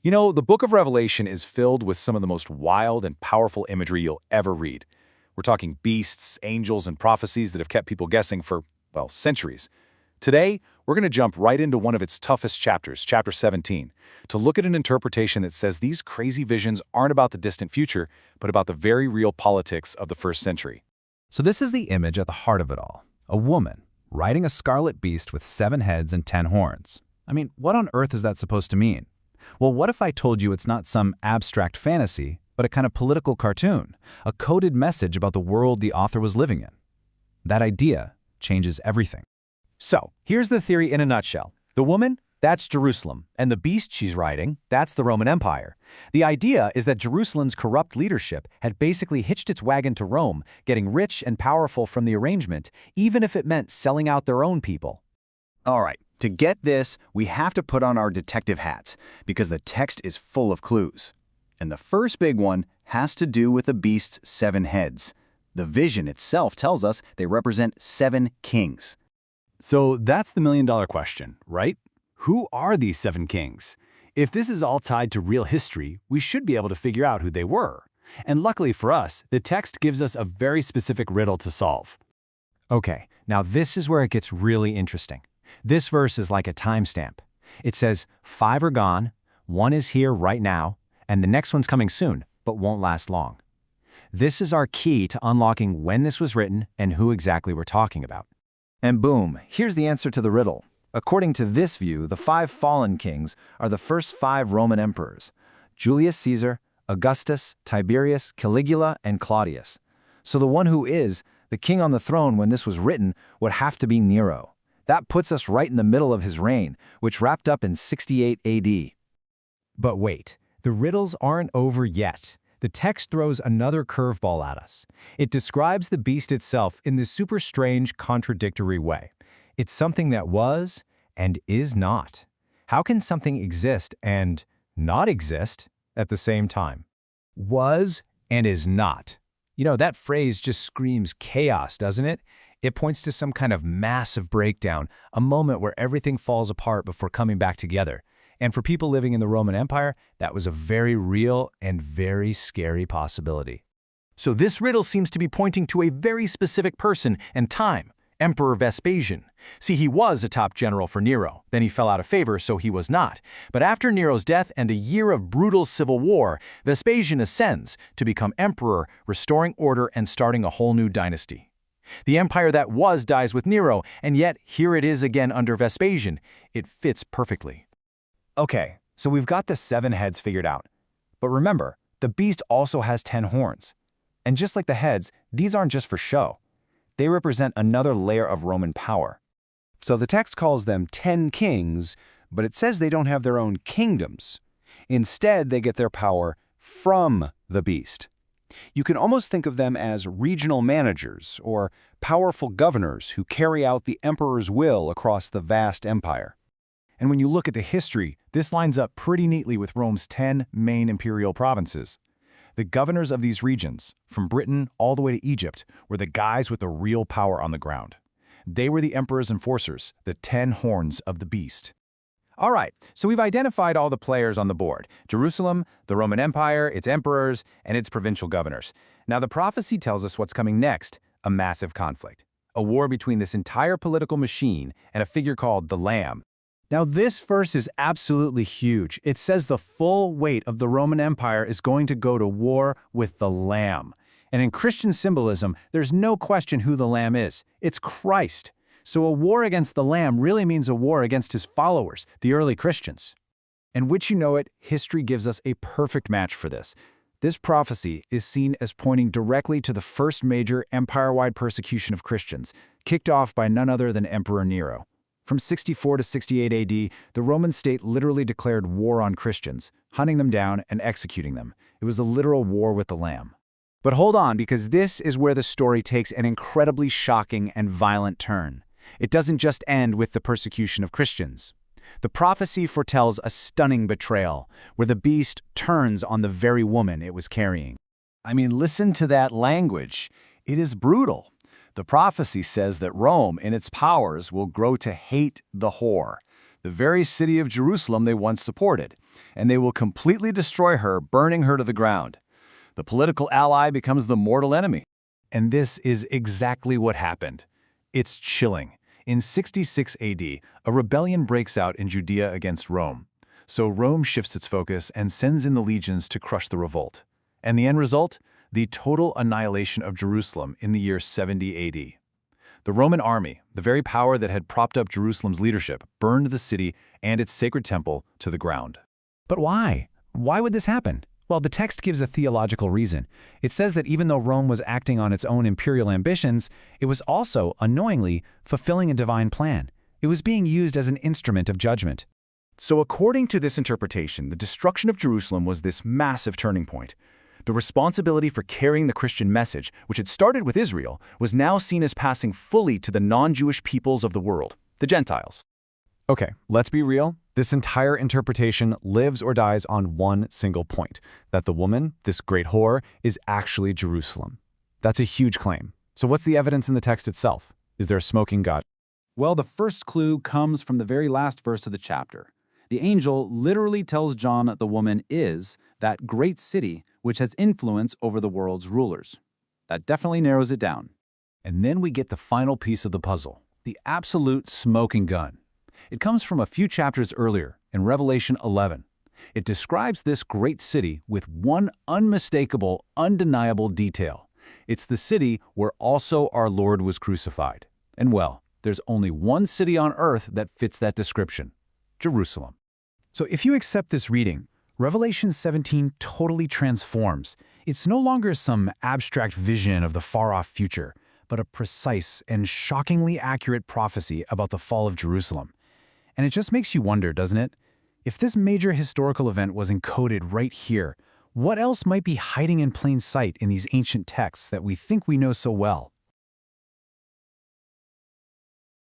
You know, the book of Revelation is filled with some of the most wild and powerful imagery you'll ever read. We're talking beasts, angels, and prophecies that have kept people guessing for, well, centuries. Today, we're going to jump right into one of its toughest chapters, chapter 17, to look at an interpretation that says these crazy visions aren't about the distant future, but about the very real politics of the first century. So this is the image at the heart of it all. A woman, riding a scarlet beast with 7 heads and 10 horns. I mean, what on earth is that supposed to mean? Well, what if I told you it's not some abstract fantasy, but a kind of political cartoon, a coded message about the world the author was living in? That idea changes everything. So, here's the theory in a nutshell. The woman, that's Jerusalem, and the beast she's riding, that's the Roman Empire. The idea is that Jerusalem's corrupt leadership had basically hitched its wagon to Rome, getting rich and powerful from the arrangement, even if it meant selling out their own people. All right, to get this, we have to put on our detective hats, because the text is full of clues. And the first big one has to do with the beast's 7 heads. The vision itself tells us they represent 7 kings. So that's the million-dollar question, right? Who are these 7 kings? If this is all tied to real history, we should be able to figure out who they were. And luckily for us, the text gives us a very specific riddle to solve. Okay, now this is where it gets really interesting. This verse is like a timestamp. It says 5 are gone, 1 is here right now, and the next one's coming soon, but won't last long. This is our key to unlocking when this was written and who exactly we're talking about. And boom, here's the answer to the riddle. According to this view, the 5 fallen kings are the first 5 Roman emperors: Julius Caesar, Augustus, Tiberius, Caligula, and Claudius. So the one who is, the king on the throne when this was written, would have to be Nero. That puts us right in the middle of his reign, which wrapped up in 68 AD. But wait, the riddles aren't over yet. The text throws another curveball at us. It describes the beast itself in this super strange, contradictory way. It's something that was and is not. How can something exist and not exist at the same time? Was and is not. You know, that phrase just screams chaos, doesn't it? It points to some kind of massive breakdown, a moment where everything falls apart before coming back together. And for people living in the Roman Empire, that was a very real and very scary possibility. So this riddle seems to be pointing to a very specific person and time, Emperor Vespasian. See, he was a top general for Nero. Then he fell out of favor, so he was not. But after Nero's death and a year of brutal civil war, Vespasian ascends to become emperor, restoring order and starting a whole new dynasty. The empire that was dies with Nero, and yet here it is again under Vespasian. It fits perfectly. Okay, so we've got the 7 heads figured out. But remember, the beast also has 10 horns. And just like the heads, these aren't just for show. They represent another layer of Roman power. So the text calls them 10 kings, but it says they don't have their own kingdoms. Instead, they get their power from the beast. You can almost think of them as regional managers or powerful governors who carry out the emperor's will across the vast empire. And when you look at the history, this lines up pretty neatly with Rome's 10 main imperial provinces. The governors of these regions, from Britain all the way to Egypt, were the guys with the real power on the ground. They were the emperor's enforcers, the 10 horns of the beast. All right, so we've identified all the players on the board: Jerusalem, the Roman Empire, its emperors, and its provincial governors. Now the prophecy tells us what's coming next: a massive conflict. A war between this entire political machine and a figure called the Lamb. Now this verse is absolutely huge. It says the full weight of the Roman Empire is going to go to war with the Lamb. And in Christian symbolism, there's no question who the Lamb is. It's Christ. So a war against the Lamb really means a war against his followers, the early Christians. And which you know it, history gives us a perfect match for this. This prophecy is seen as pointing directly to the first major empire-wide persecution of Christians, kicked off by none other than Emperor Nero. From 64 to 68 AD, the Roman state literally declared war on Christians, hunting them down and executing them. It was a literal war with the Lamb. But hold on, because this is where the story takes an incredibly shocking and violent turn. It doesn't just end with the persecution of Christians. The prophecy foretells a stunning betrayal, where the beast turns on the very woman it was carrying. I mean, listen to that language. It is brutal. The prophecy says that Rome, in its powers, will grow to hate the whore, the very city of Jerusalem they once supported. and they will completely destroy her, burning her to the ground. The political ally becomes the mortal enemy. And this is exactly what happened. It's chilling. In 66 AD, a rebellion breaks out in Judea against Rome. So Rome shifts its focus and sends in the legions to crush the revolt. And the end result? The total annihilation of Jerusalem in the year 70 AD. The Roman army, the very power that had propped up Jerusalem's leadership, burned the city and its sacred temple to the ground. But why? Why would this happen? Well, the text gives a theological reason. It says that even though Rome was acting on its own imperial ambitions, it was also, unknowingly, fulfilling a divine plan. It was being used as an instrument of judgment. So according to this interpretation, the destruction of Jerusalem was this massive turning point. The responsibility for carrying the Christian message, which had started with Israel, was now seen as passing fully to the non-Jewish peoples of the world, the Gentiles. Okay, let's be real. This entire interpretation lives or dies on one single point, that the woman, this great whore, is actually Jerusalem. That's a huge claim. So what's the evidence in the text itself? Is there a smoking gun? Well, the first clue comes from the very last verse of the chapter. The angel literally tells John that the woman is that great city which has influence over the world's rulers. That definitely narrows it down. And then we get the final piece of the puzzle, the absolute smoking gun. It comes from a few chapters earlier, in Revelation 11. It describes this great city with one unmistakable, undeniable detail. It's the city where also our Lord was crucified. And well, there's only one city on earth that fits that description: Jerusalem. So if you accept this reading, Revelation 17 totally transforms. It's no longer some abstract vision of the far-off future, but a precise and shockingly accurate prophecy about the fall of Jerusalem. And it just makes you wonder, doesn't it? If this major historical event was encoded right here, what else might be hiding in plain sight in these ancient texts that we think we know so well?